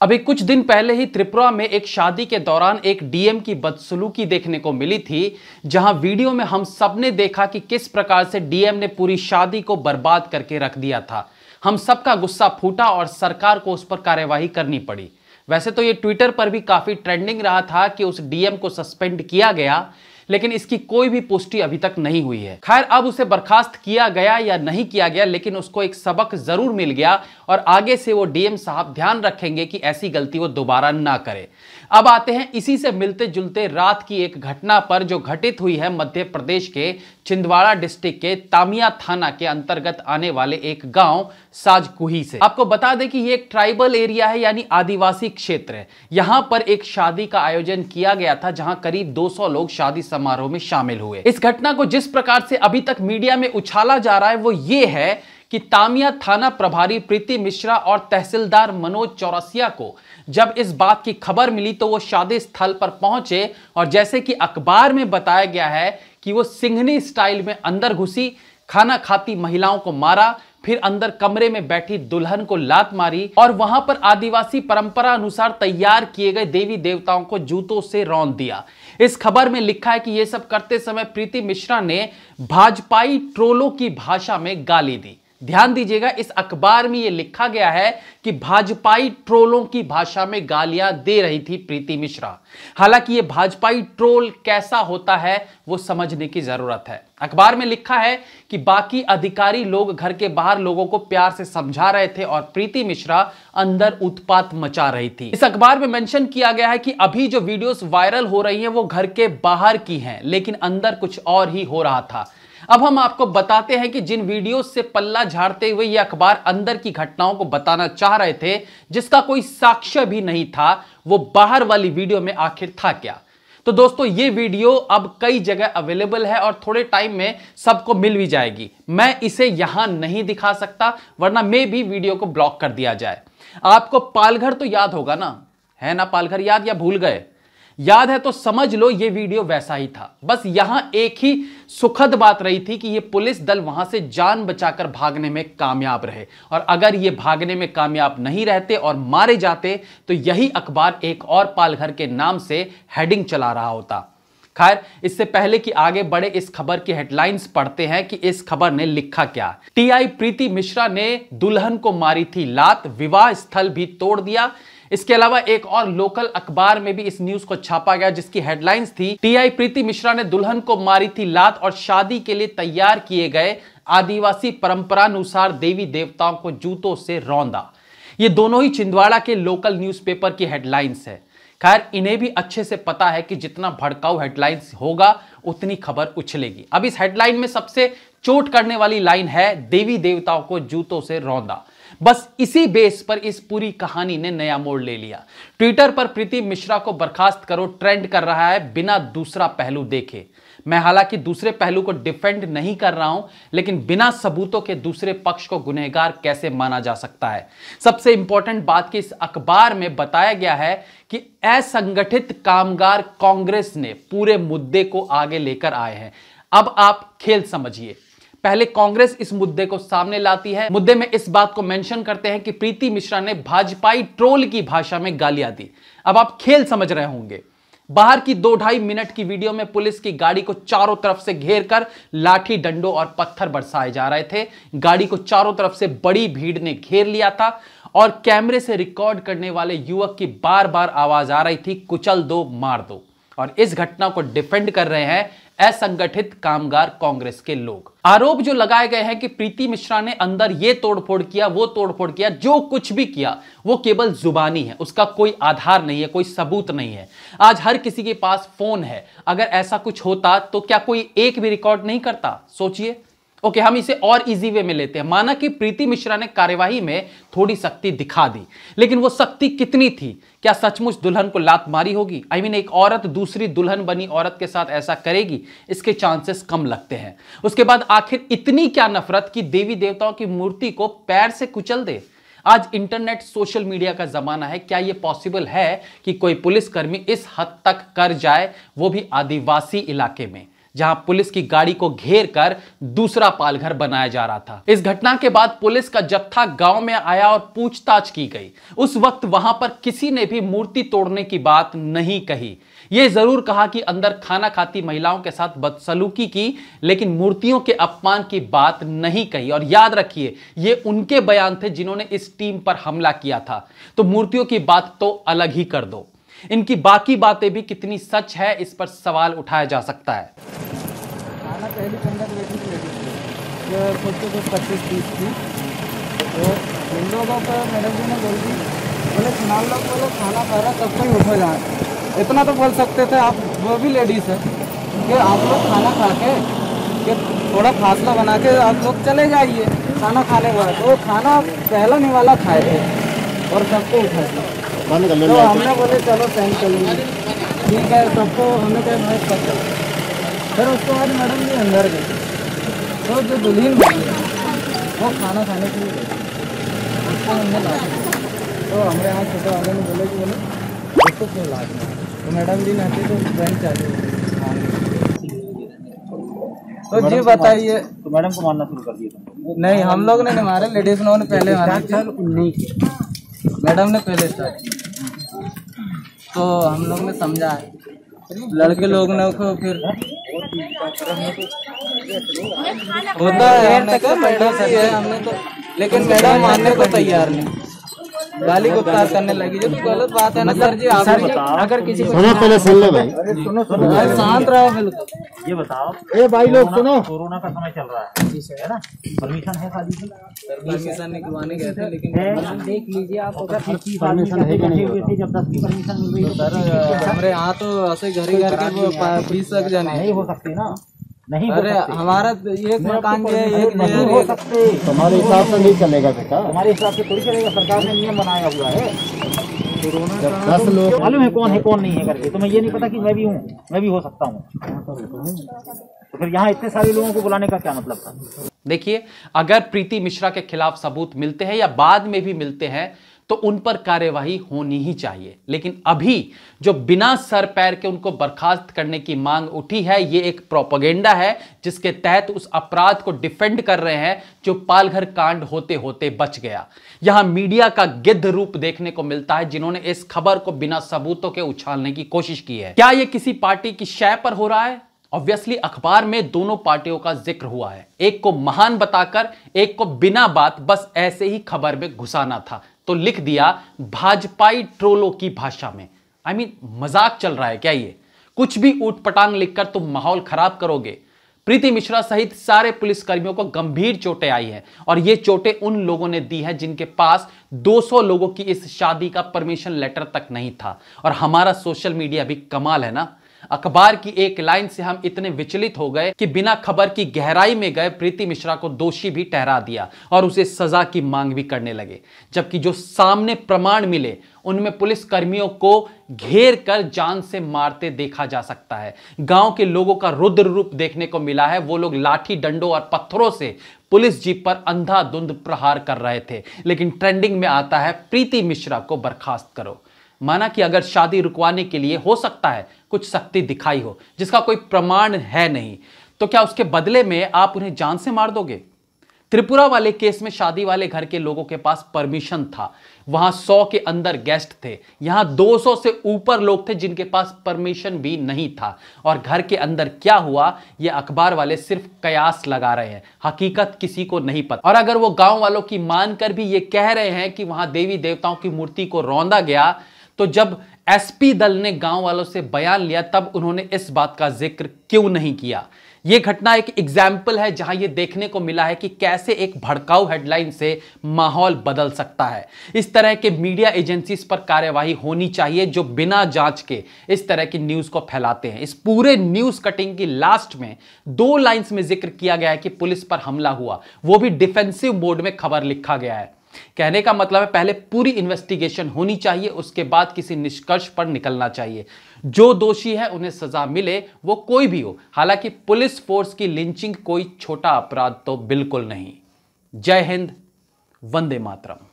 अभी कुछ दिन पहले ही त्रिपुरा में एक शादी के दौरान एक डीएम की बदसलूकी देखने को मिली थी, जहां वीडियो में हम सबने देखा कि किस प्रकार से डीएम ने पूरी शादी को बर्बाद करके रख दिया था। हम सबका गुस्सा फूटा और सरकार को उस पर कार्यवाही करनी पड़ी। वैसे तो ये ट्विटर पर भी काफी ट्रेंडिंग रहा था कि उस डीएम को सस्पेंड किया गया, लेकिन इसकी कोई भी पुष्टि अभी तक नहीं हुई है। खैर, अब उसे बर्खास्त किया गया या नहीं किया गया, लेकिन उसको एक सबक जरूर मिल गया और आगे से वो डीएम साहब ध्यान रखेंगे कि ऐसी गलती वो दोबारा ना करे। अब आते हैं इसी से मिलते जुलते रात की एक घटना पर, जो घटित हुई है मध्य प्रदेश के छिंदवाड़ा डिस्ट्रिक्ट के तामिया थाना के अंतर्गत आने वाले एक गांव साजकुही से। आपको बता दें कि ये एक ट्राइबल एरिया है, यानी आदिवासी क्षेत्र है। यहां पर एक शादी का आयोजन किया गया था, जहां करीब 200 लोग शादी समारोह में शामिल हुए। इस घटना को जिस प्रकार से अभी तक मीडिया में उछाला जा रहा है वो ये है कि तामिया थाना प्रभारी प्रीति मिश्रा और तहसीलदार मनोज चौरसिया को जब इस बात की खबर मिली तो वो शादी स्थल पर पहुंचे और जैसे कि अखबार में बताया गया है कि वो सिंघनी स्टाइल में अंदर घुसी, खाना खाती महिलाओं को मारा, फिर अंदर कमरे में बैठी दुल्हन को लात मारी और वहां पर आदिवासी परंपरा अनुसार तैयार किए गए देवी देवताओं को जूतों से रौंद दिया। इस खबर में लिखा है कि यह सब करते समय प्रीति मिश्रा ने भाजपाई ट्रोलों की भाषा में गाली दी। ध्यान दीजिएगा, इस अखबार में यह लिखा गया है कि भाजपाई ट्रोलों की भाषा में गालियां दे रही थी प्रीति मिश्रा। हालांकि यह भाजपाई ट्रोल कैसा होता है वो समझने की जरूरत है। अखबार में लिखा है कि बाकी अधिकारी लोग घर के बाहर लोगों को प्यार से समझा रहे थे और प्रीति मिश्रा अंदर उत्पात मचा रही थी। इस अखबार में मेंशन किया गया है कि अभी जो वीडियोस वायरल हो रही हैं वो घर के बाहर की हैं, लेकिन अंदर कुछ और ही हो रहा था। अब हम आपको बताते हैं कि जिन वीडियोस से पल्ला झाड़ते हुए यह अखबार अंदर की घटनाओं को बताना चाह रहे थे, जिसका कोई साक्ष्य भी नहीं था, वो बाहर वाली वीडियो में आखिर था क्या। तो दोस्तों, ये वीडियो अब कई जगह अवेलेबल है और थोड़े टाइम में सबको मिल भी जाएगी। मैं इसे यहां नहीं दिखा सकता, वरना मैं भी वीडियो को ब्लॉक कर दिया जाए। आपको पालघर तो याद होगा ना, है ना? पालघर याद या भूल गए? याद है तो समझ लो ये वीडियो वैसा ही था। बस यहां एक ही सुखद बात रही थी कि ये पुलिस दल वहां से जान बचाकर भागने में कामयाब रहे, और अगर ये भागने में कामयाब नहीं रहते और मारे जाते तो यही अखबार एक और पालघर के नाम से हेडिंग चला रहा होता। खैर, इससे पहले कि आगे बढ़े, इस खबर की हेडलाइंस पढ़ते हैं कि इस खबर ने लिखा क्या। टीआई प्रीति मिश्रा ने दुल्हन को मारी थी लात, विवाह स्थल भी तोड़ दिया। इसके अलावा एक और लोकल अखबार में भी इस न्यूज को छापा गया, जिसकी हेडलाइंस थी टीआई प्रीति मिश्रा ने दुल्हन को मारी थी लात और शादी के लिए तैयार किए गए आदिवासी परंपरानुसार देवी देवताओं को जूतों से रौंदा। ये दोनों ही छिंदवाड़ा के लोकल न्यूज़पेपर की हेडलाइंस है। खैर, इन्हें भी अच्छे से पता है कि जितना भड़काऊ हेडलाइंस होगा उतनी खबर उछलेगी। अब इस हेडलाइन में सबसे चोट करने वाली लाइन है देवी देवताओं को जूतों से रौंदा। बस इसी बेस पर इस पूरी कहानी ने नया मोड़ ले लिया। ट्विटर पर प्रीति मिश्रा को बर्खास्त करो ट्रेंड कर रहा है बिना दूसरा पहलू देखे। मैं हालांकि दूसरे पहलू को डिफेंड नहीं कर रहा हूं, लेकिन बिना सबूतों के दूसरे पक्ष को गुनहगार कैसे माना जा सकता है। सबसे इंपॉर्टेंट बात कि इस अखबार में बताया गया है कि असंगठित कामगार कांग्रेस ने पूरे मुद्दे को आगे लेकर आए हैं। अब आप खेल समझिए। पहले कांग्रेस इस मुद्दे को सामने लाती है। मुद्दे में इस बात को मेंशन करते हैं कि प्रीति मिश्रा ने भाजपाई ट्रोल की भाषा में गालियां दी। अब आप खेल समझ रहे होंगे। बाहर की 2-2.5 मिनट की वीडियो में पुलिस की गाड़ी को चारों तरफ से घेर कर लाठी डंडों और पत्थर बरसाए जा रहे थे। गाड़ी को चारों तरफ से बड़ी भीड़ ने घेर लिया था और कैमरे से रिकॉर्ड करने वाले युवक की बार बार आवाज आ रही थी, कुचल दो, मार दो। और इस घटना को डिफेंड कर रहे हैं असंगठित कामगार कांग्रेस के लोग। आरोप जो लगाए गए हैं कि प्रीति मिश्रा ने अंदर ये तोड़फोड़ किया, वो तोड़फोड़ किया, जो कुछ भी किया वो केवल जुबानी है, उसका कोई आधार नहीं है, कोई सबूत नहीं है। आज हर किसी के पास फोन है। अगर ऐसा कुछ होता तो क्या कोई एक भी रिकॉर्ड नहीं करता? सोचिए। ओके, हम इसे और इजी वे में लेते हैं। माना कि प्रीति मिश्रा ने कार्यवाही में थोड़ी सख्ती दिखा दी, लेकिन वो सख्ती कितनी थी? क्या सचमुच दुल्हन को लात मारी होगी? एक औरत दूसरी दुल्हन बनी औरत के साथ ऐसा करेगी? इसके चांसेस कम लगते हैं। उसके बाद आखिर इतनी क्या नफरत कि देवी देवताओं की मूर्ति को पैर से कुचल दे? आज इंटरनेट, सोशल मीडिया का जमाना है। क्या यह पॉसिबल है कि कोई पुलिसकर्मी इस हद तक कर जाए, वो भी आदिवासी इलाके में? जहां पुलिस की गाड़ी को घेर कर दूसरा पालघर बनाया जा रहा था। इस घटना के बाद पुलिस का जत्था गांव में आया और पूछताछ की गई। उस वक्त वहां पर किसी ने भी मूर्ति तोड़ने की बात नहीं कही। यह जरूर कहा कि अंदर खाना खाती महिलाओं के साथ बदसलूकी की, लेकिन मूर्तियों के अपमान की बात नहीं कही। और याद रखिए, ये उनके बयान थे जिन्होंने इस टीम पर हमला किया था। तो मूर्तियों की बात तो अलग ही कर दो, इनकी बाकी बातें भी कितनी सच है, इस पर सवाल उठाया जा सकता है। खाना पहली पंद्रह बैठी थी, खुद से कुछ 25-30 थी। तो इन लोगों को मैडम जी ने बोल दी, बोले फिलहाल लोग बोले खाना खा रहा तब कोई उठो जाए। इतना तो बोल सकते थे आप, वो भी लेडीज़ है, कि आप लोग खाना खा के कि थोड़ा फासला बना के आप लोग चले जाइए खाना खाने के बाद। तो खाना पहला निवाला खाए थे और सबको उठा दिया। तो हमने बोले चलो साइन कर लेंगे, ठीक है। सबको हमने कहा भाई पकड़। फिर उसके बाद मैडम जी अंदर गए, तो जो दुल्हन बनी वो खाना खाने के लिए गई, उसको हमने ला दिया। तो हमारे यहाँ छोटे वाले ने बोले कि बोले उसको क्यों ला दिया। तो मैडम जी ने हंसी तो बैंक चालू हो गई। तो जी बताइए, तो मैडम को मारना शुरू कर दिया? नहीं, हम लोग ने नहीं मारे, लेडीज लोगों ने पहले मारे थे, मैडम ने पहले स्टार्ट किया। तो हम लोग ने समझा है, लड़के लोग ने को फिर होता है, हमने कहा मैडम सही है, हमने तो, लेकिन मैडम मानने को तैयार नहीं, गाली गुफ्तार करने लगी। जो तो गलत बात है ना सर जी। आप अगर किसी को सुनो, पहले सुन ले भाई। सुनो शांत रहो बिल्कुल। ये बताओ, ए भाई लोग सुनो, कोरोना का समय चल रहा है ना, परमिशन है शादी की? परमिशन निकलवाने गए थे, लेकिन देख लीजिए आप, अगर 25 परमिशन है हुए थे, जब 10 की परमिशन मिल रही सर हमारे यहाँ तो ऐसे घर ही घर के 20 तक जाने नहीं हो सकती ना, नहीं। अरे हमारा एक मकान जो है, एक नहीं हो सकते, तुम्हारे हिसाब से नहीं चलेगा बेटा। हमारे हिसाब से थोड़ी चलेगा, सरकार ने नियम बनाया हुआ है। जब 10 लोग मालूम है कौन नहीं है करके, तुम्हें ये नहीं पता कि मैं भी हूँ, मैं भी हो सकता हूँ। तो फिर यहाँ इतने सारे लोगों को बुलाने का क्या मतलब था? देखिए, अगर प्रीति मिश्रा के खिलाफ सबूत मिलते हैं या बाद में भी मिलते हैं तो उन पर कार्यवाही होनी ही चाहिए। लेकिन अभी जो बिना सर पैर के उनको बर्खास्त करने की मांग उठी है, ये एक प्रोपेगेंडा है जिसके तहत उस अपराध को डिफेंड कर रहे हैं जो पालघर कांड होते होते बच गया। यहां मीडिया का गिद्ध रूप देखने को मिलता है जिन्होंने इस खबर को बिना सबूतों के उछालने की कोशिश की है। क्या यह किसी पार्टी की शय पर हो रहा है? ऑब्वियसली अखबार में दोनों पार्टियों का जिक्र हुआ है, एक को महान बताकर एक को बिना बात बस ऐसे ही खबर में घुसाना था, तो लिख दिया भाजपाई ट्रोलों की भाषा में। आई मीन मजाक चल रहा है क्या? ये कुछ भी ऊटपटांग लिखकर तुम माहौल खराब करोगे। प्रीति मिश्रा सहित सारे पुलिसकर्मियों को गंभीर चोटें आई हैं और ये चोटें उन लोगों ने दी हैं जिनके पास 200 लोगों की इस शादी का परमिशन लेटर तक नहीं था। और हमारा सोशल मीडिया भी कमाल है ना, अखबार की एक लाइन से हम इतने विचलित हो गए कि बिना खबर की गहराई में गए प्रीति मिश्रा को दोषी भी ठहरा दिया और उसे सजा की मांग भी करने लगे, जबकि जो सामने प्रमाण मिले उनमें पुलिस कर्मियों को घेर कर जान से मारते देखा जा सकता है। गांव के लोगों का रुद्र रूप देखने को मिला है। वो लोग लाठी डंडों और पत्थरों से पुलिस जीप पर अंधाधुंध प्रहार कर रहे थे, लेकिन ट्रेंडिंग में आता है प्रीति मिश्रा को बर्खास्त करो। माना कि अगर शादी रुकवाने के लिए हो सकता है कुछ शक्ति दिखाई हो जिसका कोई प्रमाण है नहीं, तो क्या उसके बदले में आप उन्हें जान से मार दोगे? त्रिपुरा वाले केस में शादी वाले घर के लोगों के पास परमिशन था, वहां 100 के अंदर गेस्ट थे, यहां 200 से ऊपर लोग थे जिनके पास परमिशन भी नहीं था। और घर के अंदर क्या हुआ यह अखबार वाले सिर्फ कयास लगा रहे हैं, हकीकत किसी को नहीं पता। और अगर वो गांव वालों की मानकर भी ये कह रहे हैं कि वहां देवी देवताओं की मूर्ति को रौंदा गया, तो जब एसपी दल ने गांव वालों से बयान लिया तब उन्होंने इस बात का जिक्र क्यों नहीं किया? यह घटना एक एग्जाम्पल है जहां यह देखने को मिला है कि कैसे एक भड़काऊ हेडलाइन से माहौल बदल सकता है। इस तरह के मीडिया एजेंसीज पर कार्यवाही होनी चाहिए जो बिना जांच के इस तरह की न्यूज को फैलाते हैं। इस पूरे न्यूज कटिंग की लास्ट में 2 लाइंस में जिक्र किया गया है कि पुलिस पर हमला हुआ, वो भी डिफेंसिव मोड में खबर लिखा गया है। कहने का मतलब है पहले पूरी इन्वेस्टिगेशन होनी चाहिए, उसके बाद किसी निष्कर्ष पर निकलना चाहिए। जो दोषी है उन्हें सजा मिले, वो कोई भी हो। हालांकि पुलिस फोर्स की लिंचिंग कोई छोटा अपराध तो बिल्कुल नहीं। जय हिंद, वंदे मातरम।